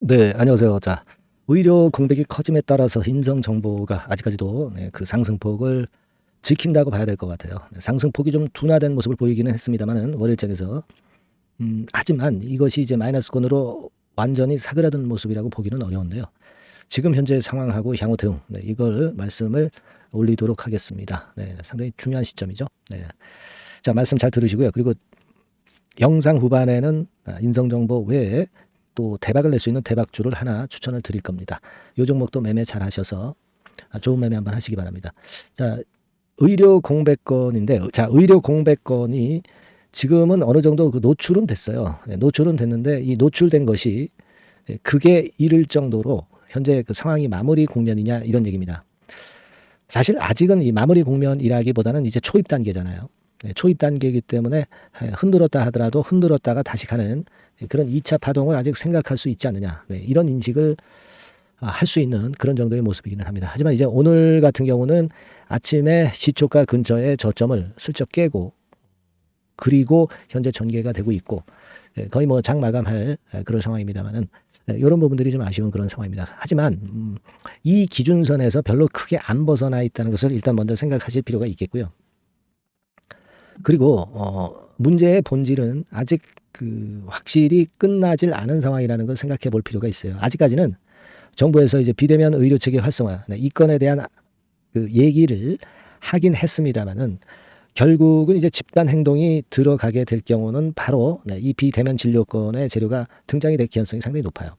네, 안녕하세요. 자, 의료 공백이 커짐에 따라서 인성 정보가 아직까지도 그 상승폭을 지킨다고 봐야 될 것 같아요. 상승폭이 좀 둔화된 모습을 보이기는 했습니다만은 월요일장에서 하지만 이것이 이제 마이너스권으로 완전히 사그라든 모습이라고 보기는 어려운데요. 지금 현재 상황하고 향후 대응, 이걸 말씀을 올리도록 하겠습니다. 상당히 중요한 시점이죠. 자, 말씀 잘 들으시고요. 그리고 영상 후반에는 인성정보 외에 또 대박을 낼 수 있는 대박주를 하나 추천을 드릴 겁니다. 이 종목도 매매 잘 하셔서 좋은 매매 한번 하시기 바랍니다. 자, 의료 공백권인데, 자, 의료 공백권이 지금은 어느 정도 그 노출은 됐어요. 노출은 됐는데 이 노출된 것이 극에 이를 정도로 현재 그 상황이 마무리 국면이냐 이런 얘기입니다. 사실 아직은 이 마무리 국면이라기보다는 이제 초입 단계잖아요. 초입 단계이기 때문에 흔들었다 하더라도 흔들었다가 다시 가는 그런 2차 파동을 아직 생각할 수 있지 않느냐. 이런 인식을 할 수 있는 그런 정도의 모습이기는 합니다. 하지만 이제 오늘 같은 경우는 아침에 시초가 근처에 저점을 슬쩍 깨고 그리고 현재 전개가 되고 있고 거의 뭐 장 마감할 그런 상황입니다만은 이런 부분들이 좀 아쉬운 그런 상황입니다. 하지만 이 기준선에서 별로 크게 안 벗어나 있다는 것을 일단 먼저 생각하실 필요가 있겠고요. 그리고 문제의 본질은 아직 그 확실히 끝나질 않은 상황이라는 걸 생각해 볼 필요가 있어요. 아직까지는 정부에서 이제 비대면 의료 체계 활성화 이 건에 대한 그 얘기를 하긴 했습니다만은 결국은 이제 집단 행동이 들어가게 될 경우는 바로 이 비대면 진료권의 재료가 등장이 될 가능성이 상당히 높아요.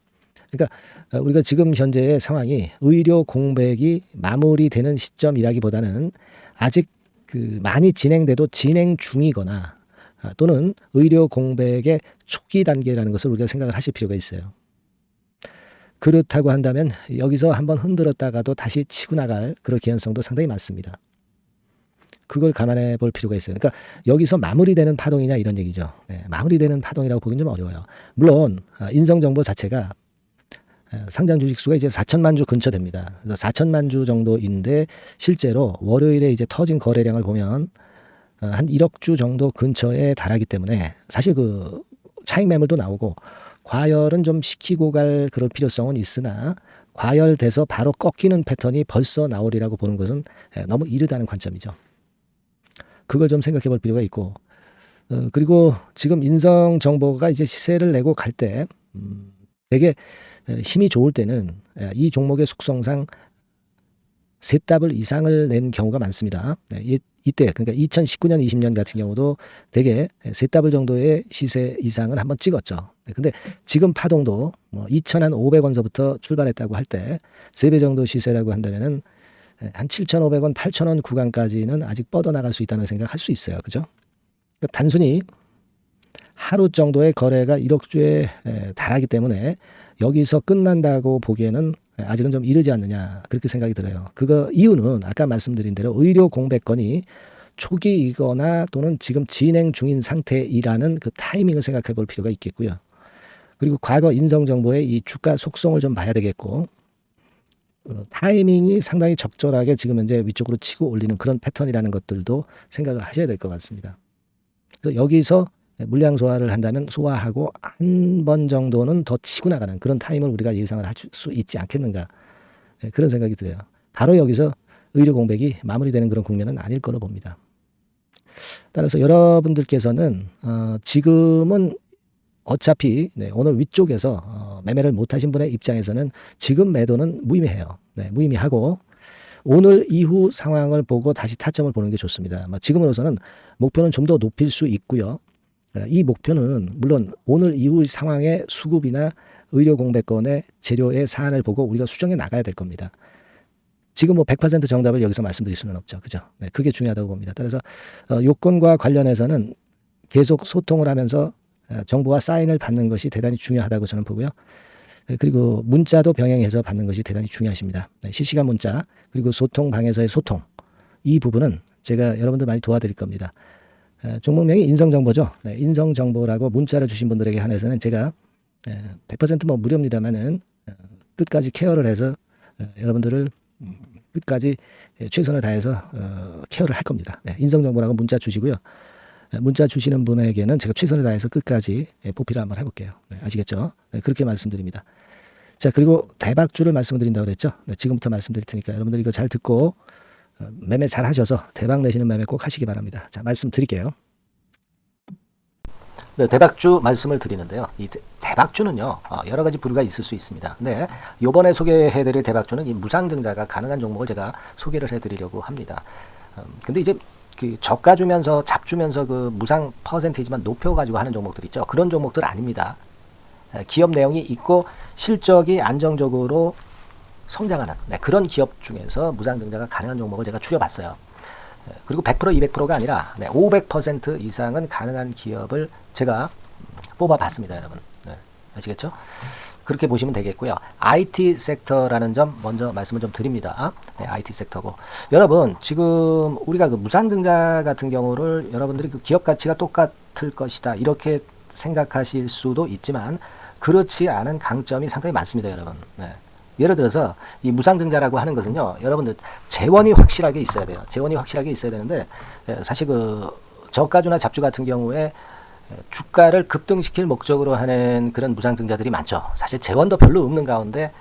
그러니까 우리가 지금 현재의 상황이 의료 공백이 마무리되는 시점이라기보다는 아직 그 많이 진행돼도 진행 중이거나 또는 의료 공백의 초기 단계라는 것을 우리가 생각을 하실 필요가 있어요. 그렇다고 한다면 여기서 한번 흔들었다가도 다시 치고 나갈 그런 개연성도 상당히 많습니다. 그걸 감안해 볼 필요가 있어요. 그러니까 여기서 마무리되는 파동이냐 이런 얘기죠. 마무리되는 파동이라고 보기는 좀 어려워요. 물론 인성정보 자체가 상장 주식수가 이제 4천만 주 근처 됩니다. 그래서 4천만 주 정도인데 실제로 월요일에 이제 터진 거래량을 보면 한 1억 주 정도 근처에 달하기 때문에 사실 그 차익 매물도 나오고 과열은 좀 시키고 갈 그런 필요성은 있으나 과열돼서 바로 꺾이는 패턴이 벌써 나오리라고 보는 것은 너무 이르다는 관점이죠. 그걸 좀 생각해 볼 필요가 있고 그리고 지금 인성 정보가 이제 시세를 내고 갈 때 되게 힘이 좋을 때는 이 종목의 속성상 세 더블 이상을 낸 경우가 많습니다. 이때 그러니까 2019년 20년 같은 경우도 되게 세 더블 정도의 시세 이상은 한번 찍었죠. 근데 지금 파동도 뭐 2,500원서부터 출발했다고 할 때 3배 정도 시세라고 한다면은 한 7,500원, 8,000원 구간까지는 아직 뻗어나갈 수 있다는 생각할 수 있어요. 그죠? 그러니까 단순히 하루 정도의 거래가 1억 주에 달하기 때문에 여기서 끝난다고 보기에는 아직은 좀 이르지 않느냐 그렇게 생각이 들어요. 그거 이유는 아까 말씀드린 대로 의료 공백권이 초기이거나 또는 지금 진행 중인 상태이라는 그 타이밍을 생각해 볼 필요가 있겠고요. 그리고 과거 인성정보의 이 주가 속성을 좀 봐야 되겠고 타이밍이 상당히 적절하게 지금 현재 위쪽으로 치고 올리는 그런 패턴이라는 것들도 생각을 하셔야 될 것 같습니다. 그래서 여기서 물량 소화를 한다면 소화하고 한 번 정도는 더 치고 나가는 그런 타임을 우리가 예상을 할 수 있지 않겠는가 그런 생각이 들어요. 바로 여기서 의료 공백이 마무리되는 그런 국면은 아닐 거로 봅니다. 따라서 여러분들께서는 지금은 어차피 오늘 위쪽에서 매매를 못하신 분의 입장에서는 지금 매도는 무의미해요. 무의미하고 오늘 이후 상황을 보고 다시 타점을 보는 게 좋습니다. 지금으로서는 목표는 좀 더 높일 수 있고요. 이 목표는 물론 오늘 이후 상황의 수급이나 의료 공백권의 재료의 사안을 보고 우리가 수정해 나가야 될 겁니다. 지금 뭐 100% 정답을 여기서 말씀드릴 수는 없죠. 그죠? 그게 중요하다고 봅니다. 따라서 요건과 관련해서는 계속 소통을 하면서 정보와 사인을 받는 것이 대단히 중요하다고 저는 보고요. 그리고 문자도 병행해서 받는 것이 대단히 중요하십니다. 실시간 문자 그리고 소통방에서의 소통 이 부분은 제가 여러분들 많이 도와드릴 겁니다. 종목명이 인성정보죠. 인성정보라고 문자를 주신 분들에게 한해서는 제가 100% 무료입니다만은 끝까지 케어를 해서 여러분들을 끝까지 최선을 다해서 케어를 할 겁니다. 인성정보라고 문자 주시고요. 문자 주시는 분에게는 제가 최선을 다해서 끝까지 보필을 한번 해볼게요. 아시겠죠? 그렇게 말씀드립니다. 자, 그리고 대박주를 말씀드린다고 그랬죠. 네, 지금부터 말씀드릴 테니까 여러분들 이거 잘 듣고 매매 잘 하셔서 대박 내시는 매매 꼭 하시기 바랍니다. 자, 말씀드릴게요. 네, 대박주 말씀을 드리는데요. 이 대박주는요, 여러 가지 부류가 있을 수 있습니다. 근데 요번에 소개해드릴 대박주는 이 무상증자가 가능한 종목을 제가 소개를 해드리려고 합니다. 근데 이제 그 저가 주면서 잡주면서 그 무상 퍼센테이지만 높여가지고 하는 종목들 있죠. 그런 종목들 아닙니다. 기업 내용이 있고 실적이 안정적으로 성장하는 그런 기업 중에서 무상증자가 가능한 종목을 제가 추려봤어요. 그리고 100% 200%가 아니라 500% 이상은 가능한 기업을 제가 뽑아봤습니다, 여러분. 네, 아시겠죠? 그렇게 보시면 되겠고요. IT 섹터라는 점 먼저 말씀을 좀 드립니다. 네, IT 섹터고 여러분 지금 우리가 그 무상증자 같은 경우를 여러분들이 그 기업 가치가 똑같을 것이다 이렇게 생각하실 수도 있지만 그렇지 않은 강점이 상당히 많습니다, 여러분. 네. 예를 들어서 이 무상증자라고 하는 것은요, 여러분들 재원이 확실하게 있어야 돼요. 재원이 확실하게 있어야 되는데 사실 그 저가주나 잡주 같은 경우에 주가를 급등시킬 목적으로 하는 그런 무상증자들이 많죠. 사실 재원도 별로 없는 가운데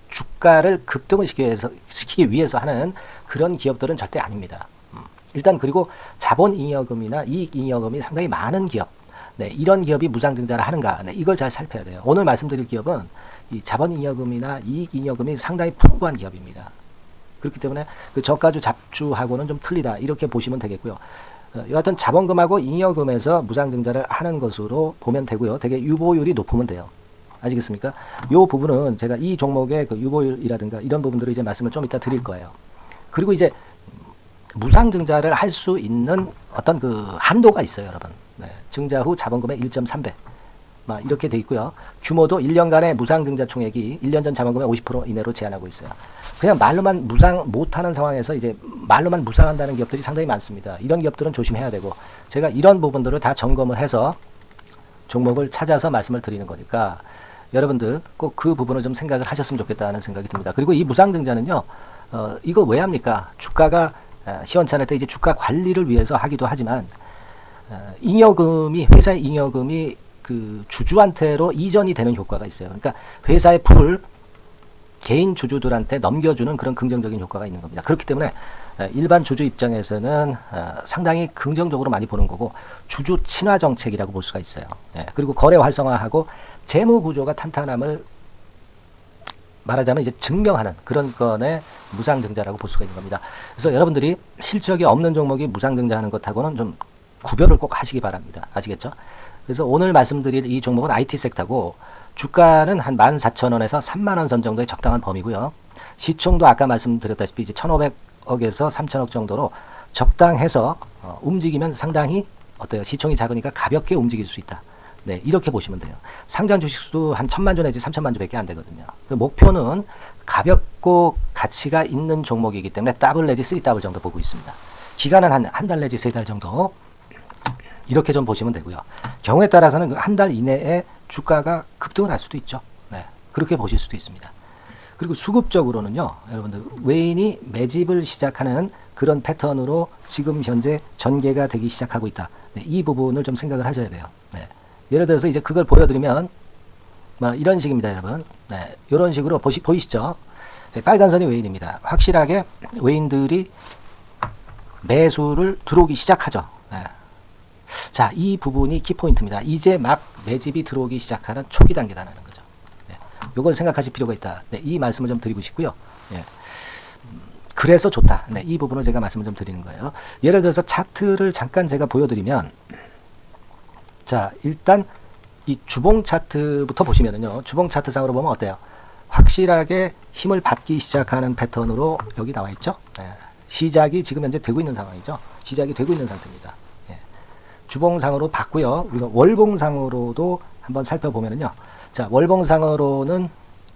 주가를 급등을 시키기 위해서 하는 그런 기업들은 절대 아닙니다. 일단 그리고 자본잉여금이나 이익잉여금이 상당히 많은 기업, 이런 기업이 무상증자를 하는가, 이걸 잘 살펴야 돼요. 오늘 말씀드릴 기업은 이 자본잉여금이나 이익잉여금이 상당히 풍부한 기업입니다. 그렇기 때문에 그 저가주 잡주하고는 좀 틀리다 이렇게 보시면 되겠고요. 여하튼 자본금하고 잉여금에서 무상증자를 하는 것으로 보면 되고요. 되게 유보율이 높으면 돼요. 아시겠습니까? 이 부분은 제가 이 종목의 그 유보율이라든가 이런 부분들을 이제 말씀을 좀 이따 드릴 거예요. 그리고 이제 무상증자를 할 수 있는 어떤 그 한도가 있어요, 여러분. 증자 후 자본금의 1.3배. 이렇게 돼 있고요. 규모도 1년간의 무상증자 총액이 1년 전 자본금의 50% 이내로 제한하고 있어요. 그냥 말로만 무상 못하는 상황에서 이제 말로만 무상한다는 기업들이 상당히 많습니다. 이런 기업들은 조심해야 되고 제가 이런 부분들을 다 점검을 해서 종목을 찾아서 말씀을 드리는 거니까 여러분들 꼭 그 부분을 좀 생각을 하셨으면 좋겠다는 생각이 듭니다. 그리고 이 무상증자는요, 이거 왜 합니까? 주가가 시원찮을 때 이제 주가 관리를 위해서 하기도 하지만 잉여금이 회사의 잉여금이 그 주주한테로 이전이 되는 효과가 있어요. 그러니까 회사의 풀을 개인 주주들한테 넘겨주는 그런 긍정적인 효과가 있는 겁니다. 그렇기 때문에 일반 주주 입장에서는 상당히 긍정적으로 많이 보는 거고 주주 친화 정책이라고 볼 수가 있어요. 그리고 거래 활성화하고 재무 구조가 탄탄함을 말하자면 이제 증명하는 그런 건의 무상증자라고 볼 수가 있는 겁니다. 그래서 여러분들이 실적이 없는 종목이 무상증자하는 것하고는 좀 구별을 꼭 하시기 바랍니다. 아시겠죠? 그래서 오늘 말씀드릴 이 종목은 IT 섹터고 주가는 한 14,000원에서 30,000원 선 정도의 적당한 범위고요. 시총도 아까 말씀드렸다시피 이제 1,500억에서 3,000억 정도로 적당해서 움직이면 상당히 어때요? 시총이 작으니까 가볍게 움직일 수 있다. 네, 이렇게 보시면 돼요. 상장 주식수도 한 1,000만 주 내지 3,000만 주밖에 안 되거든요. 목표는 가볍고 가치가 있는 종목이기 때문에 더블 내지 3더블 정도 보고 있습니다. 기간은 한 달 내지 3달 정도 이렇게 좀 보시면 되고요. 경우에 따라서는 한 달 이내에 주가가 급등을 할 수도 있죠. 네, 그렇게 보실 수도 있습니다. 그리고 수급적으로는요, 여러분들 외인이 매집을 시작하는 그런 패턴으로 지금 현재 전개가 되기 시작하고 있다. 네, 이 부분을 좀 생각을 하셔야 돼요. 네. 예를 들어서 이제 그걸 보여드리면 이런 식입니다, 여러분. 네, 이런 식으로 보이시죠? 네, 빨간 선이 외인입니다. 확실하게 외인들이 매수를 들어오기 시작하죠. 네. 자, 이 부분이 키포인트입니다. 이제 막 매집이 들어오기 시작하는 초기 단계라는 거죠. 네, 이걸 생각하실 필요가 있다. 네, 이 말씀을 좀 드리고 싶고요. 네. 그래서 좋다. 네, 이 부분을 제가 말씀을 좀 드리는 거예요. 예를 들어서 차트를 잠깐 제가 보여드리면, 자, 일단 이 주봉 차트부터 보시면은요, 주봉 차트상으로 보면 어때요? 확실하게 힘을 받기 시작하는 패턴으로 여기 나와 있죠. 네. 시작이 지금 현재 되고 있는 상황이죠. 시작이 되고 있는 상태입니다. 주봉상으로 봤고요. 우리가 월봉상으로도 한번 살펴보면요. 자, 월봉상으로는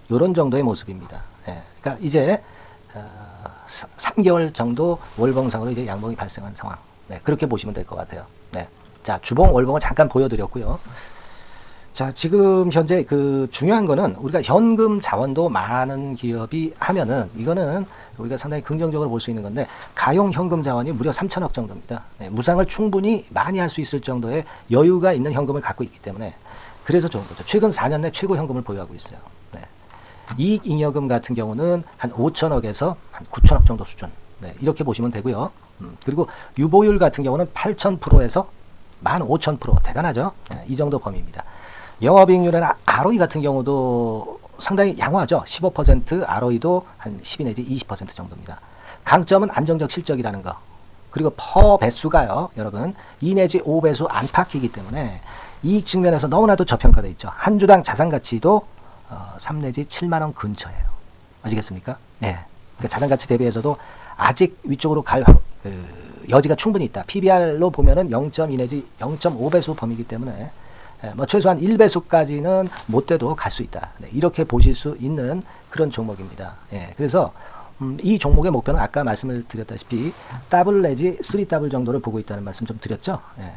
이런 정도의 모습입니다. 그러니까 이제 3개월 정도 월봉상으로 이제 양봉이 발생한 상황. 네, 그렇게 보시면 될 것 같아요. 네. 자, 주봉, 월봉을 잠깐 보여드렸고요. 자, 지금 현재 그 중요한 거는 우리가 현금 자원도 많은 기업이 하면은 이거는 우리가 상당히 긍정적으로 볼 수 있는 건데 가용 현금 자원이 무려 3,000억 정도입니다. 네, 무상을 충분히 많이 할 수 있을 정도의 여유가 있는 현금을 갖고 있기 때문에 그래서 좋은 거죠. 최근 4년 내 최고 현금을 보유하고 있어요. 네. 이익잉여금 같은 경우는 한 5천억에서 한 9천억 정도 수준. 네, 이렇게 보시면 되고요. 그리고 유보율 같은 경우는 8,000%에서 15,000% 대단하죠. 네, 이 정도 범위입니다. 영업이익률이나 ROE 같은 경우도 상당히 양호하죠. 15%, ROE도 한 12 내지 20% 정도입니다. 강점은 안정적 실적이라는 거. 그리고 퍼 배수가요, 여러분 2 내지 5배수 안팎이기 때문에 이익 측면에서 너무나도 저평가되어 있죠. 한 주당 자산 가치도 3 내지 7만 원 근처예요. 아시겠습니까? 네. 그러니까 자산 가치 대비해서도 아직 위쪽으로 갈 여지가 충분히 있다. PBR로 보면은 0.2 내지 0.5배수 범위이기 때문에 뭐 최소한 1배수까지는 못 돼도 갈 수 있다. 네, 이렇게 보실 수 있는 그런 종목입니다. 예, 그래서 이 종목의 목표는 아까 말씀을 드렸다시피 더블 내지 3더블 정도를 보고 있다는 말씀 좀 드렸죠. 예.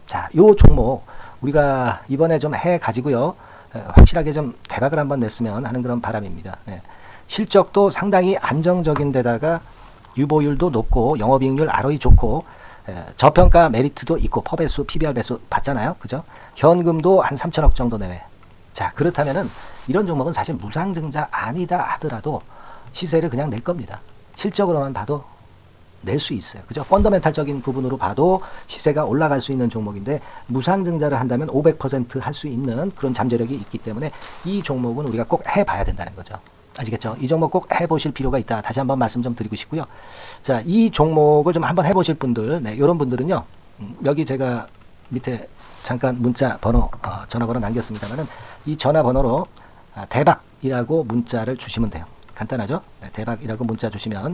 자, 요 종목 우리가 이번에 좀 해 가지고요. 확실하게 좀 대박을 한번 냈으면 하는 그런 바람입니다. 예. 실적도 상당히 안정적인 데다가 유보율도 높고 영업이익률 ROE 좋고 저평가 메리트도 있고 퍼배수 PBR 배수 봤잖아요. 그죠? 현금도 한 3천억 정도 내외. 자, 그렇다면은 이런 종목은 사실 무상증자 아니다 하더라도 시세를 그냥 낼 겁니다. 실적으로만 봐도 낼 수 있어요. 그죠? 펀더멘탈적인 부분으로 봐도 시세가 올라갈 수 있는 종목인데 무상증자를 한다면 500% 할 수 있는 그런 잠재력이 있기 때문에 이 종목은 우리가 꼭 해봐야 된다는 거죠. 아시겠죠? 이 종목 꼭 해보실 필요가 있다. 다시 한번 말씀 좀 드리고 싶고요. 자, 이 종목을 좀 한번 해보실 분들, 네, 이런 분들은요, 여기 제가 밑에 잠깐 문자 번호, 전화번호 남겼습니다만은 이 전화번호로 대박이라고 문자를 주시면 돼요. 간단하죠? 네, 대박이라고 문자 주시면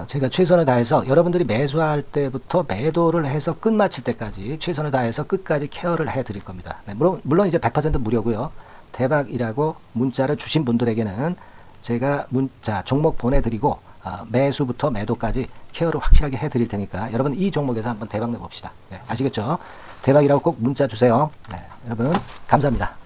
제가 최선을 다해서 여러분들이 매수할 때부터 매도를 해서 끝마칠 때까지 최선을 다해서 끝까지 케어를 해드릴 겁니다. 네, 물론 이제 100% 무료고요. 대박이라고 문자를 주신 분들에게는 제가 문자 종목 보내드리고 매수부터 매도까지 케어를 확실하게 해드릴 테니까 여러분 이 종목에서 한번 대박 내봅시다. 네, 아시겠죠? 대박이라고 꼭 문자 주세요. 네, 여러분 감사합니다.